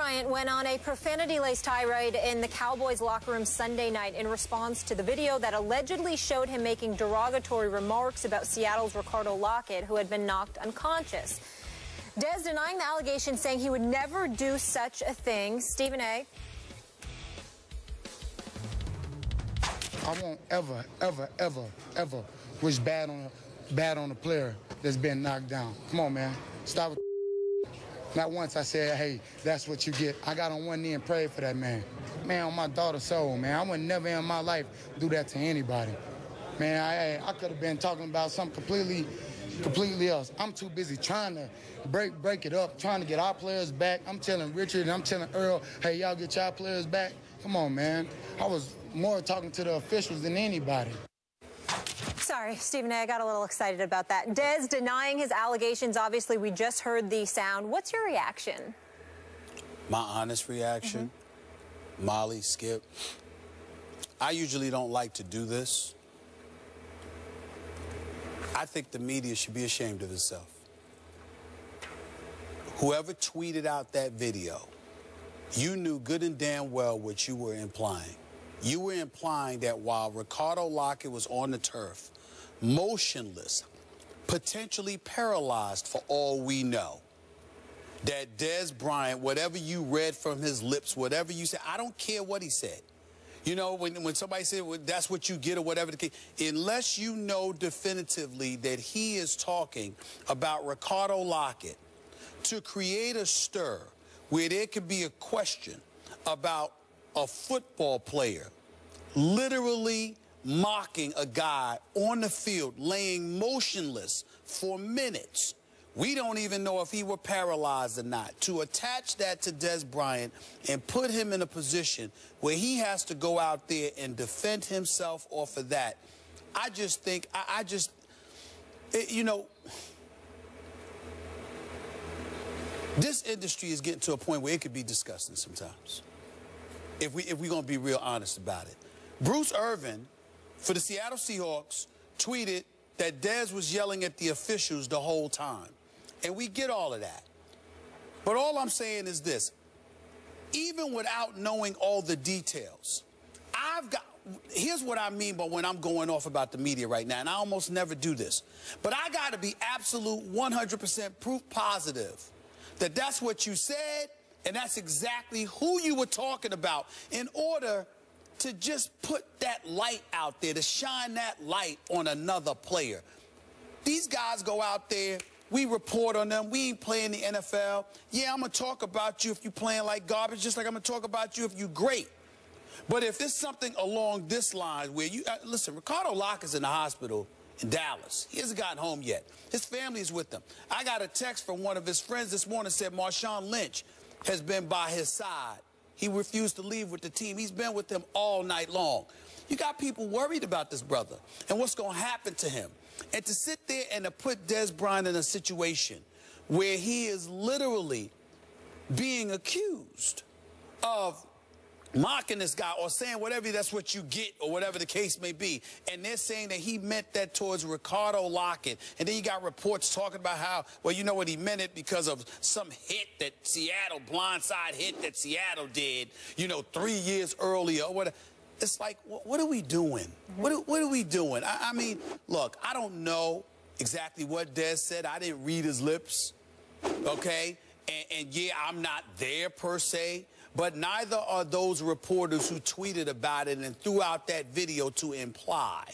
Bryant went on a profanity-laced tirade in the Cowboys locker room Sunday night in response to the video that allegedly showed him making derogatory remarks about Seattle's Ricardo Lockette, who had been knocked unconscious. Dez denying the allegation, saying he would never do such a thing. Stephen A. I won't ever wish bad on a player that's been knocked down. Come on, man. Stop with Not once I said, hey, that's what you get. I got on one knee and prayed for that man. Man, on my daughter's soul, man. I would never in my life do that to anybody. Man, I could have been talking about something completely else. I'm too busy trying to break it up, trying to get our players back. I'm telling Richard and I'm telling Earl, hey, y'all get y'all players back. Come on, man. I was more talking to the officials than anybody. Sorry, Stephen A., I got a little excited about that. Dez denying his allegations. Obviously, we just heard the sound. What's your reaction? My honest reaction, Molly, Skip, I usually don't like to do this. I think the media should be ashamed of itself. Whoever tweeted out that video, you knew good and damn well what you were implying. You were implying that while Ricardo Lockette was on the turf, motionless, potentially paralyzed for all we know, that Dez Bryant, whatever you read from his lips, whatever you said, I don't care what he said. You know, when somebody said, well, that's what you get or whatever the case, unless you know definitively that he is talking about Ricardo Lockette to create a stir where there could be a question about a football player literally mocking a guy on the field, laying motionless for minutes. We don't even know if he were paralyzed or not. To attach that to Dez Bryant and put him in a position where he has to go out there and defend himself off of that, I just think, you know, this industry is getting to a point where it could be disgusting sometimes, if we're going to be real honest about it. Bruce Irvin, for the Seattle Seahawks, tweeted that Dez was yelling at the officials the whole time. And we get all of that. But all I'm saying is this. Even without knowing all the details, here's what I mean by when I'm going off about the media right now, and I almost never do this. But I got to be absolute 100% proof positive that that's what you said, and that's exactly who you were talking about in order to just put that light out there, to shine that light on another player. These guys go out there, we report on them, we ain't playing the NFL. Yeah, I'm going to talk about you if you're playing like garbage, just like I'm going to talk about you if you're great. But if there's something along this line where you, listen, Ricardo Lockette's in the hospital in Dallas. He hasn't gotten home yet. His family is with him. I got a text from one of his friends this morning that said Marshawn Lynch has been by his side. He refused to leave with the team. He's been with them all night long. You got people worried about this brother and what's going to happen to him. And to sit there and to put Dez Bryant in a situation where he is literally being accused of mocking this guy or saying whatever, that's what you get or whatever the case may be, and they're saying that he meant that towards Ricardo Lockette, and then you got reports talking about how, well, you know what, he meant it because of some hit that Seattle, blindside hit that Seattle did, you know, 3 years earlier or whatever. It's like, what are we doing? What are we doing? I mean, look, I don't know exactly what Dez said. I didn't read his lips, okay? And yeah, I'm not there per se, but neither are those reporters who tweeted about it and threw out that video to imply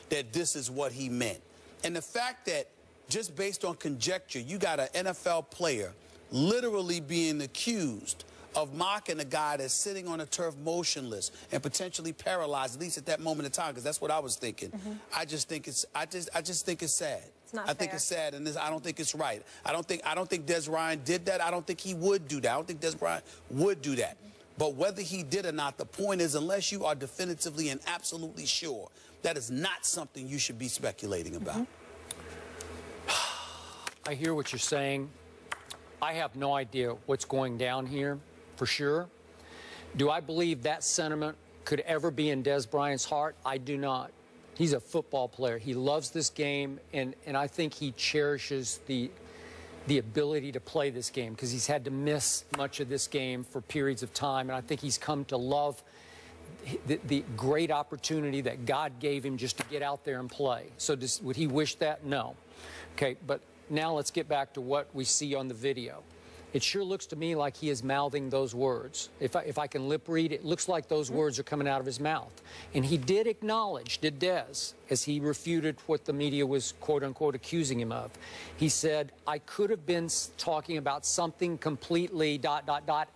that this is what he meant. And the fact that just based on conjecture, you got an NFL player literally being accused of mocking a guy that's sitting on a turf motionless and potentially paralyzed, at least at that moment in time, because that's what I was thinking. I just think it's I just think it's sad. It's not fair. I think it's sad, and I don't think it's right. I don't think Dez Bryant did that. I don't think he would do that. I don't think Dez Bryant would do that. But whether he did or not, the point is, unless you are definitively and absolutely sure, that is not something you should be speculating about. I hear what you're saying. I have no idea what's going down here, for sure. Do I believe that sentiment could ever be in Dez Bryant's heart? I do not. He's a football player. He loves this game, and I think he cherishes the the ability to play this game, because he's had to miss much of this game for periods of time, and I think he's come to love the great opportunity that God gave him just to get out there and play. So would he wish that? No. Okay, but now let's get back to what we see on the video. It sure looks to me like he is mouthing those words. If I can lip read, it looks like those words are coming out of his mouth. And he did acknowledge, did Des, as he refuted what the media was quote-unquote accusing him of. He said, I could have been talking about something completely ...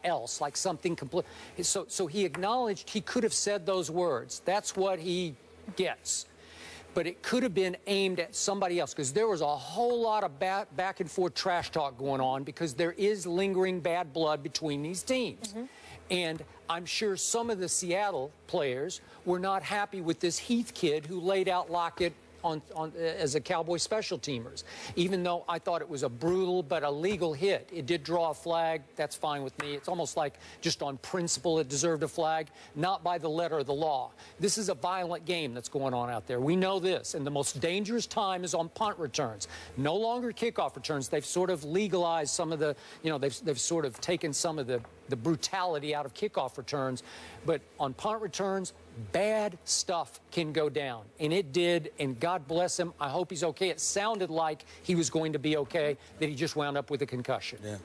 else, like something complete. So he acknowledged he could have said those words. That's what he gets. But it could have been aimed at somebody else, because there was a whole lot of back and forth trash talk going on, because there is lingering bad blood between these teams. And I'm sure some of the Seattle players were not happy with this Heath kid who laid out Lockette as a Cowboy special teamers. Even though I thought it was a brutal but a legal hit, it did draw a flag. That's fine with me. It's almost like just on principle it deserved a flag, not by the letter of the law. This is a violent game that's going on out there. We know this, and the most dangerous time is on punt returns. No longer kickoff returns. They've sort of legalized some of the, they've sort of taken some of the brutality out of kickoff returns. But on punt returns, bad stuff can go down. And it did, and God bless him. I hope he's okay. It sounded like he was going to be okay, that he just wound up with a concussion. Yeah.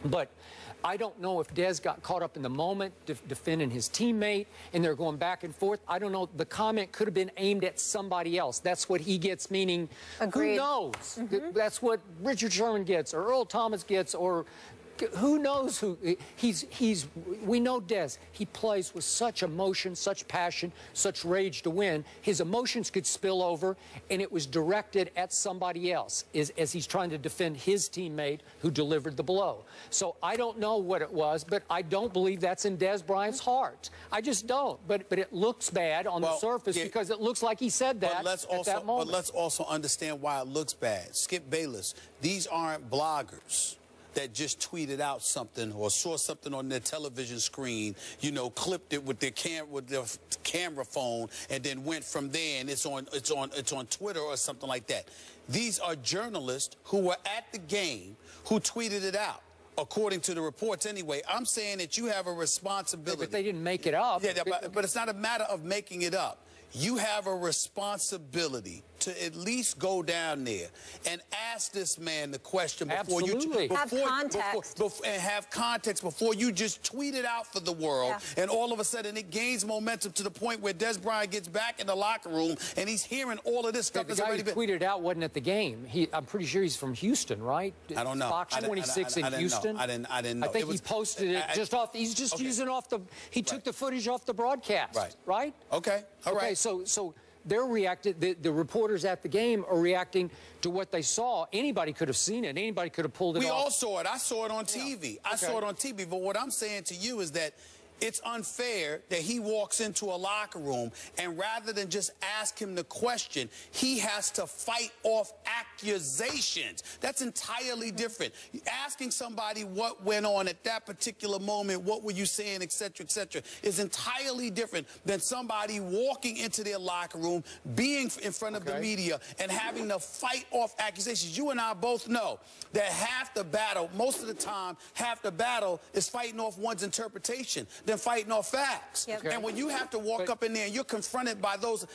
But I don't know if Des got caught up in the moment defending his teammate, and they're going back and forth. I don't know. The comment could have been aimed at somebody else. That's what he gets, meaning, Agreed. Who knows? That's what Richard Sherman gets, or Earl Thomas gets, or who knows who we know Des. He plays with such emotion, such passion, such rage to win. His emotions could spill over, and it was directed at somebody else as he's trying to defend his teammate who delivered the blow. So I don't know what it was, but I don't believe that's in Des Bryant's heart. I just don't. But it looks bad on the surface, because it looks like he said that at that moment. But let's also understand why it looks bad. Skip Bayless, these aren't bloggers that just tweeted out something or saw something on their television screen, clipped it with their camera phone, and then went from there, and it's on Twitter or something like that. These are journalists who were at the game who tweeted it out. According to the reports anyway. I'm saying that you have a responsibility. But they didn't make it up. Yeah, but it's not a matter of making it up. You have a responsibility to at least go down there and ask this man the question before Absolutely. you have context. and have context before you just tweet it out for the world, and all of a sudden it gains momentum to the point where Des Bryant gets back in the locker room and he's hearing all of this stuff. The guy who tweeted it out wasn't at the game. I'm pretty sure he's from Houston, right? I don't know. Fox 26 in Houston. I didn't know. I think he posted it just off. He's just using off the. He took the footage off the broadcast. Right. Okay. All right. So they're reacting. The reporters at the game are reacting to what they saw. Anybody could have seen it. Anybody could have pulled it off. We all saw it. I saw it on TV. I saw it on TV. But what I'm saying to you is that it's unfair that he walks into a locker room and rather than just ask him the question, he has to fight off accusations. That's entirely different. Asking somebody what went on at that particular moment, what were you saying, et cetera, is entirely different than somebody walking into their locker room, being in front of the media, and having to fight off accusations. You and I both know that half the battle, most of the time, half the battle is fighting off one's interpretation than fighting off facts. And when you have to walk up in there and you're confronted by those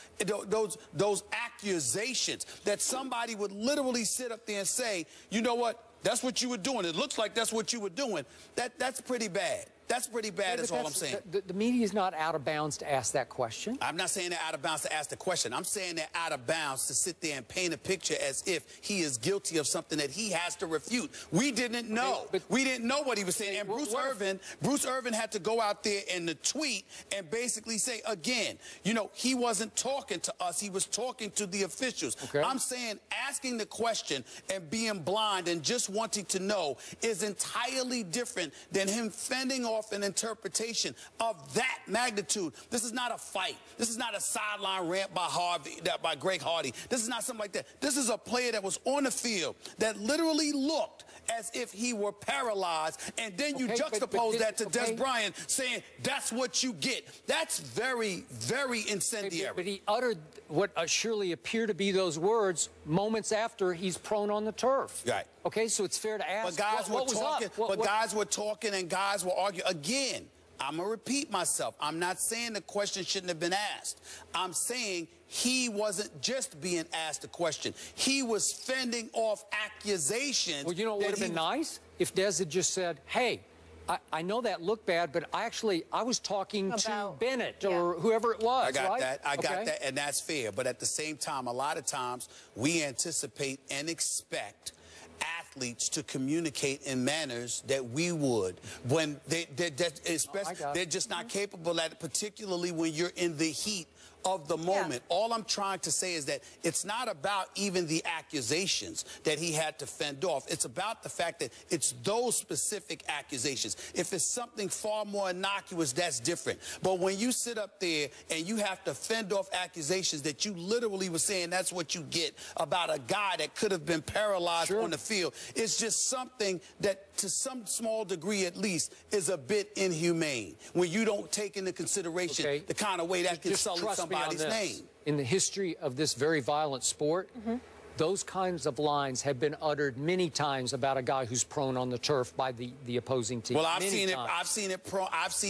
accusations that somebody would literally sit up there and say, you know what, that's what you were doing. It looks like that's what you were doing. That's pretty bad. That's pretty bad, is all I'm saying. The media is not out of bounds to ask that question. I'm not saying they're out of bounds to ask the question. I'm saying they're out of bounds to sit there and paint a picture as if he is guilty of something that he has to refute. We didn't know. We didn't know what he was saying. And Bruce Irvin had to go out there in the tweet and basically say, again, he wasn't talking to us. He was talking to the officials. I'm saying asking the question and being blind and just wanting to know is entirely different than him fending off an interpretation of that magnitude. This is not a fight. This is not a sideline rant by Greg Hardy. This is not something like that. This is a player that was on the field that literally looked as if he were paralyzed, and then you juxtapose that to Des Bryant saying that's what you get. That's very, very incendiary. But he uttered what surely appear to be those words moments after he's prone on the turf. Right. Okay, so it's fair to ask. But guys what were talking. Guys were talking, and guys were arguing again. I'm going to repeat myself. I'm not saying the question shouldn't have been asked. I'm saying he wasn't just being asked a question. He was fending off accusations. Well, you know what would have been nice? If Des had just said, hey, I know that looked bad, but I was talking to Bennett or whoever it was. I got that. I got that, and that's fair. But at the same time, a lot of times we anticipate and expect athletes to communicate in manners that we would when they're just not capable at it, particularly when you're in the heat of the moment. All I'm trying to say is that it's not about even the accusations that he had to fend off. It's about the fact that it's those specific accusations. If it's something far more innocuous, that's different. But when you sit up there and you have to fend off accusations that you literally were saying that's what you get about a guy that could have been paralyzed on the field, it's just something that to some small degree at least is a bit inhumane when you don't take into consideration the kind of way that can sully somebody's name. In the history of this very violent sport, those kinds of lines have been uttered many times about a guy who's prone on the turf by the opposing team. Well, I've seen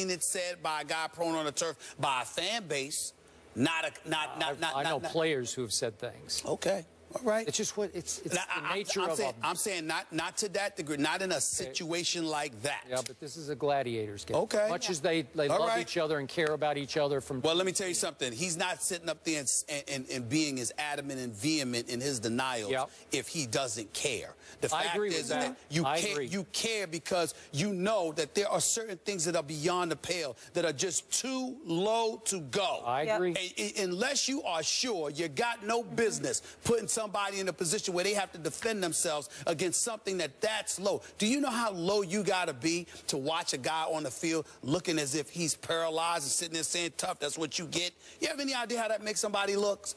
it said by a guy prone on the turf by a fan base, I know players who have said things. Okay. All right. It's just what it's the nature of it. I'm saying not to that degree, not in a situation like that. Yeah, but this is a gladiators game. Okay. Much as they love each other and care about each other from. Well, let me tell you something. He's not sitting up there and being as adamant and vehement in his denials if he doesn't care. The fact is that you care because you know that there are certain things that are beyond the pale that are just too low to go. I agree. Unless you are sure, you got no business putting somebody in a position where they have to defend themselves against something that's low. Do you know how low you got to be to watch a guy on the field looking as if he's paralyzed and sitting there saying, tough, that's what you get? You have any idea how that makes somebody look?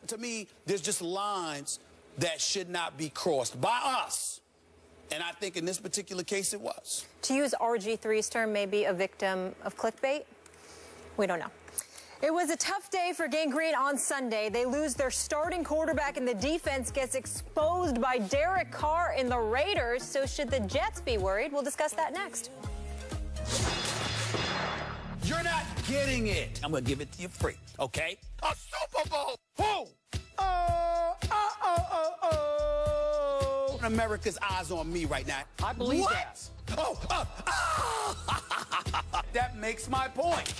To me, there's just lines that should not be crossed by us. And I think in this particular case it was. To use RG3's term, maybe a victim of clickbait? We don't know. It was a tough day for Gang Green on Sunday. They lose their starting quarterback and the defense gets exposed by Derek Carr and the Raiders. So should the Jets be worried? We'll discuss that next. You're not getting it. I'm going to give it to you free, okay? A Super Bowl. Who? America's eyes on me right now. I believe that. That makes my point.